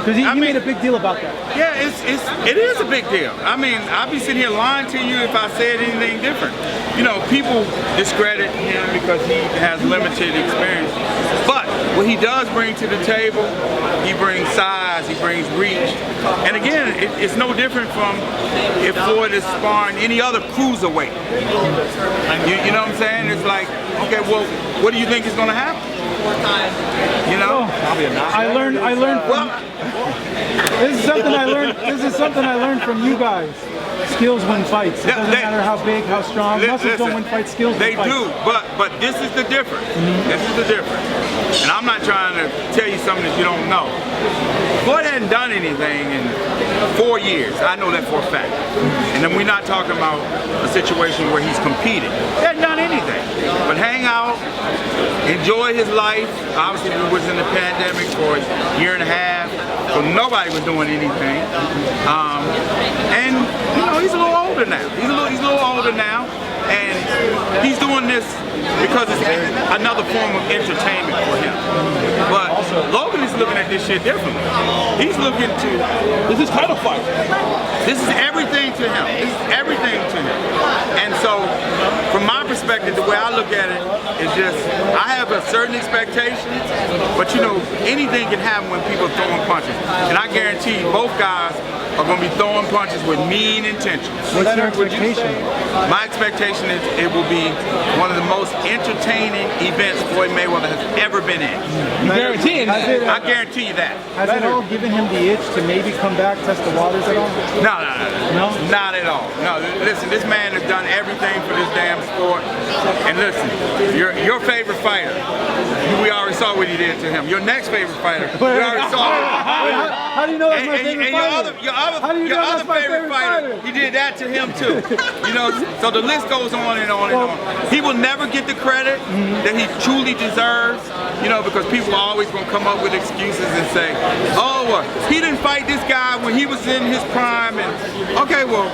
Because he made a big deal about that. Yeah, it is a big deal. I mean, I'd be sitting here lying to you if I said anything different. You know, people discredit him because he has limited experience. But what he does bring to the table, he brings size, he brings reach. And again, it's no different from if Floyd is sparring any other cruiserweight. You know what I'm saying? It's like, okay, well, what do you think is going to happen? You know, I learned. This is something I learned. This is something I learned from you guys. Skills win fights. It doesn't matter how big, how strong. Muscles don't win fights. Skills win fights. They do, but this is the difference. This is the difference. And I'm not trying to tell you something that you don't know. Floyd hadn't done anything in 4 years. I know that for a fact. And then we're not talking about a situation where he's competing. He hadn't done anything but hang out, enjoy his life. Obviously, we was in the pandemic for a year and a half, so nobody was doing anything. And you know, he's a little older now. He's a little older now, and he's doing this because it's another form of entertainment for him. But Logan is looking at this shit differently. He's looking to, this is title fight. This is everything to him. This is everything to him. And so, from my perspective, the way I look at it is just, I have a certain expectation, but you know, anything can happen when people are throwing punches. And I guarantee you, both guys are going to be throwing punches with mean intentions. What's your expectation? My expectation is it will be one of the most entertaining events Floyd Mayweather has ever been in. You guarantee that? I guarantee you that. Has it all given him the itch to maybe come back, test the waters at all? No, not at all. No, listen, this man has done everything for this damn sport. And listen, your favorite fighter, we already saw what he did to him. Your next favorite fighter, we already saw it. How do you know that's my favorite fighter? Your other favorite fighter, he did that to him too. You know, so the list goes on and on and on. He will never get the credit that he truly deserves, you know, because people are always going to come up with excuses and say, oh, well, he didn't fight this guy when he was in his prime. And okay, well,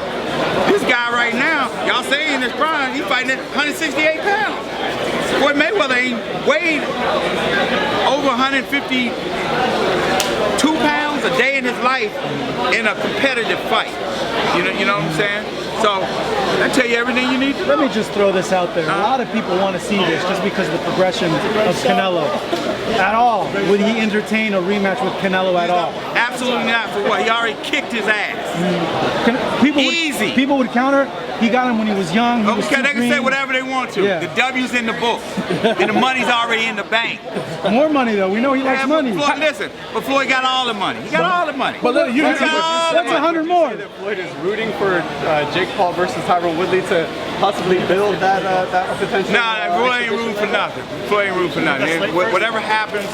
this guy right now, y'all say in his prime, he's fighting at 168 pounds. Floyd Mayweather ain't weighed over 152 pounds a day in his life in a competitive fight. You know what I'm saying? So, I tell you everything you need to know. Let me just throw this out there. A lot of people want to see this just because of the progression of Canelo. At all, would he entertain a rematch with Canelo at all? Absolutely not. For what? He already kicked his ass. Easy. People would counter. He got him when he was young. Okay, they can say whatever they want to. Yeah. The W's in the book, and the money's already in the bank. More money though. We know he likes money. But Floyd got all the money. He got all the money. But that's 100 more. Floyd is rooting for Jake Paul versus Tyron Woodley to possibly build that potential. Nah, Floyd ain't rooting for nothing. Floyd ain't rooting for nothing. Whatever happens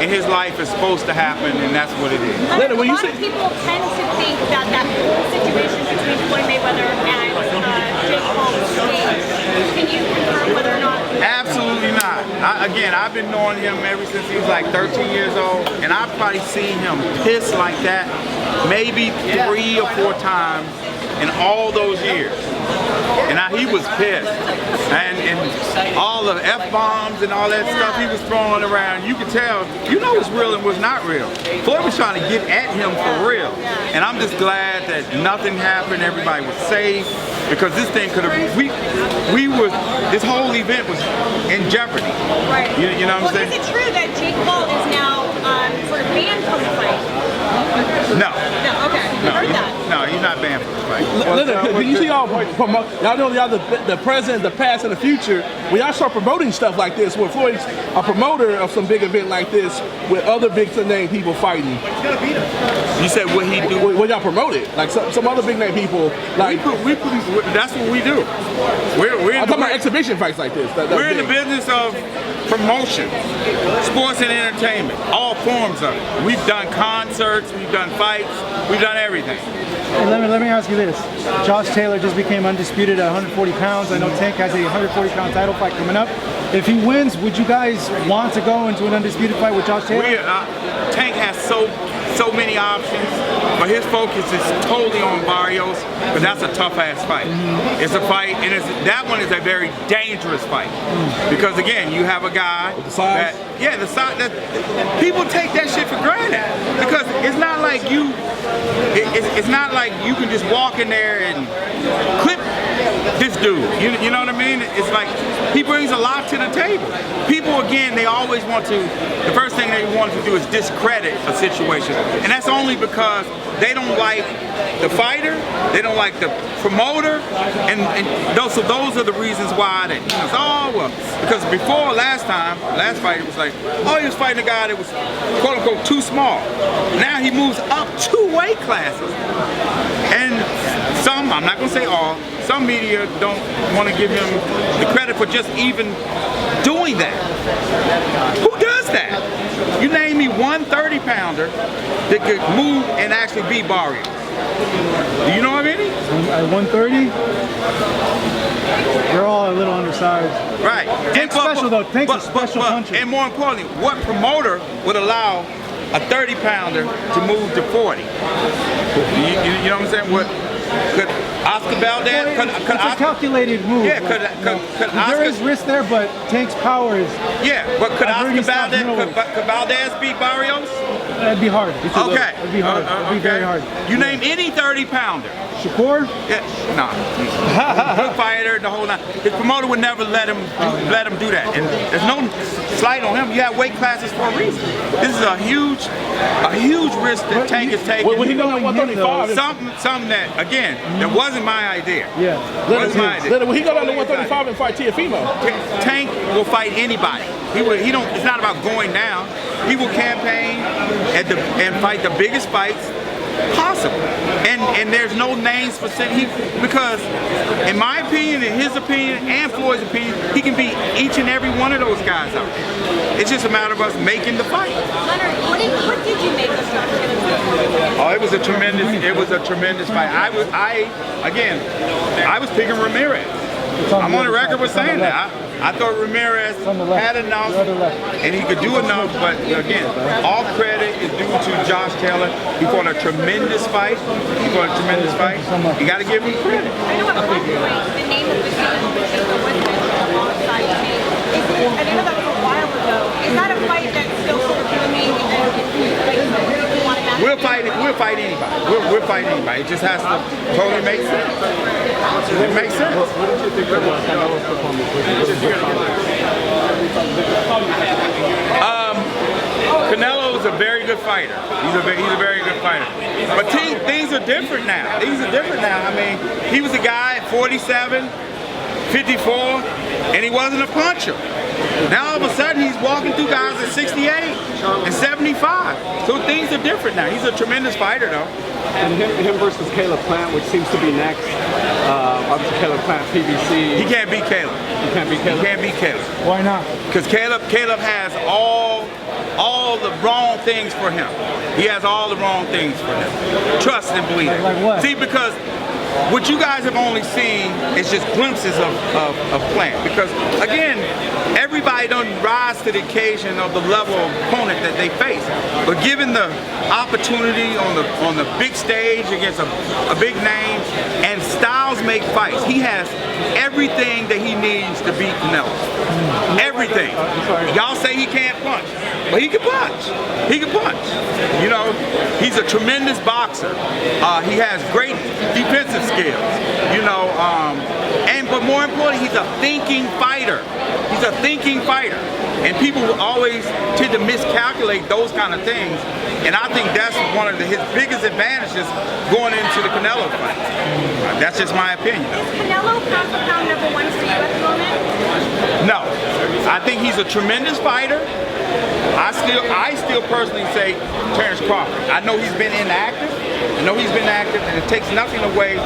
in his life is supposed to happen, and that's what it is. A lot of people tend to think that that whole situation between Floyd Mayweather and Jake Paul was staged. Can you confirm whether or not? Absolutely not. Again, I've been knowing him ever since he was like 13 years old, and I've probably seen him piss like that maybe 3 or 4 times in all those years. And he was pissed. And all the F-bombs and all that stuff he was throwing around, you could tell, you know what's real and what's not real. Floyd was trying to get at him for real. And I'm just glad that nothing happened, everybody was safe, because this thing could have, this whole event was in jeopardy. Right. You know what I'm saying? Is it true that Jake Paul is now sort of banned from the fight? No. No, okay. I heard that. No, he's not banned from the fight. Listen, you see y'all know y'all the present, the past, and the future. When y'all start promoting stuff like this, when Floyd's a promoter of some big event like this, with other big name people fighting. You said what he do? When y'all promote it, like some other big name people, like that's what we do. I'm talking about exhibition fights like this. We're in the business of promotion, sports and entertainment, all forms of it. We've done concerts, we've done fights, we've done everything. Hey, let me ask you this. Josh Taylor just became undisputed at 140 pounds. I know Tank has a 140-pound title fight coming up. If he wins, would you guys want to go into an undisputed fight with Josh Taylor? Tank has so so many options, but his focus is totally on Barrios, but that's a tough-ass fight. It's a fight, and that one is a very dangerous fight. Because again, you have a guy that, the size, that people take that shit for granted. Because it's not like it's not like you can just walk in there and clip this dude. You know what I mean? It's like he brings a lot to the table. People, again, they always want to, the first thing they want to do is discredit a situation. And that's only because they don't like the fighter, they don't like the promoter, and those are the reasons why they, oh, well, because before last fight, it was like, oh, he was fighting a guy that was quote unquote too small. Now he moves up 2 weight classes. And some, I'm not gonna say all, some media don't want to give him the credit for just even doing that. Who does that? You name me one 30-pounder that could move and actually beat Barrios. Do you know of any? At 130? They're all a little undersized. Right. Tank's special though. Tank's a special puncher. And more importantly, what promoter would allow a 30-pounder to move to 40? You know what I'm saying? Could Oscar Valdez? It's a calculated move. Yeah, could there is risk there, but Tank's power is. Yeah, but could Oscar Valdez beat Barrios? That'd be hard. Okay. It'd be hard. It'd be very hard. You name any 30-pounder. Shakur? Yeah, no. Good fighter, the whole nine. His promoter would never let him do that. And there's no slight on him. You have weight classes for a reason. This is a huge risk that Tank is taking. When he go at 135, something that, again, that wasn't my idea. Yeah. Wasn't my idea. When he go down to 135 and fight Teofimo, Tank will fight anybody. He don't. It's not about going down. He will campaign and fight the biggest fights possible. And there's no name specific, because in my opinion, in his opinion, and Floyd's opinion, he can beat each and every one of those guys out there. It's just a matter of us making the fight. Leonard, what did you make of Josh Taylor's? Oh, it was a tremendous fight. I was picking Ramirez. I'm on the record with saying that. I thought Ramirez had enough and he could do enough, but again, all credit is due to Josh Taylor. He fought a tremendous fight. You got to give him credit. I know at one point the name of the team was alongside me. I know that was a while ago. Is that a fight that's still sort of remains? We'll fight anybody. We'll fight anybody. It just has to totally make sense. It makes sense. What did you think about Canelo's performance? Canelo is a very good fighter. He's a very good fighter. But things are different now. I mean, he was a guy at 47, 54, and he wasn't a puncher. Now all of a sudden he's walking through guys at 68 and 75. So things are different now. He's a tremendous fighter though. And him versus Caleb Plant, which seems to be next. Obviously Caleb Plant, PBC. He can't beat Caleb. He can't beat Caleb? He can't beat Caleb. Why not? Because Caleb has all the wrong things for him. He has all the wrong things for him. Trust and believe it. Like what? See, because what you guys have only seen is just glimpses of Plant. Because again, everybody don't rise to the occasion of the level of opponent that they face. But given the opportunity on the big stage against a big name, and styles make fights, he has everything that he needs to beat Canelo. Everything. Y'all say he can't punch, but he can punch. He can punch. You know, he's a tremendous boxer. He has great defensive skills. You know, but more importantly, he's a thinking fighter. He's a thinking fighter. And people always tend to miscalculate those kind of things. And I think that's one of his biggest advantages going into the Canelo fight. That's just my opinion. Is Canelo pound for pound number one for you at the moment? No. I think he's a tremendous fighter. I still personally say Terrence Crawford. I know he's been inactive. And it takes nothing away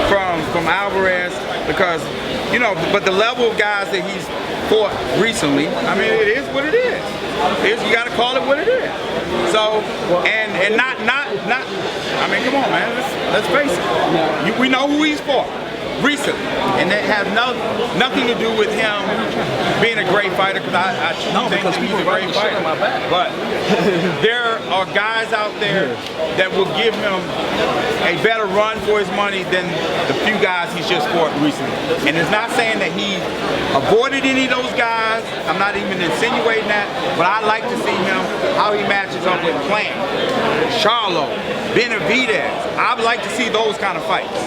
from Alvarez, because, you know, but the level of guys that he's fought recently, I mean, it is what it is. You got to call it what it is. So, and not. I mean, come on, man. Let's face it. We know who he's fought recently, and And that has nothing to do with him being a great fighter, because I think that he's a great fighter. But there are guys out there that will give him a better run for his money than the few guys he's just fought recently. And it's not saying that he avoided any of those guys. I'm not even insinuating that, but I like to see him, how he matches up with Plant, Charlo, Benavidez. I'd like to see those kind of fights.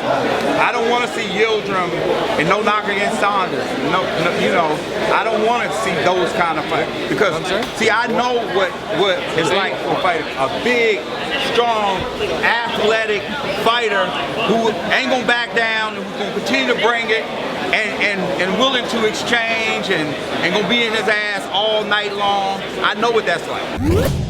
I don't want to see Yildirim and no knock against Saunders. No, you know, I don't want to see those kind of fights, because see, I know what it's like for a fighter, a big, strong, athletic fighter who ain't gonna back down, who's gonna continue to bring it, and willing to exchange and gonna be in his ass all night long. I know what that's like.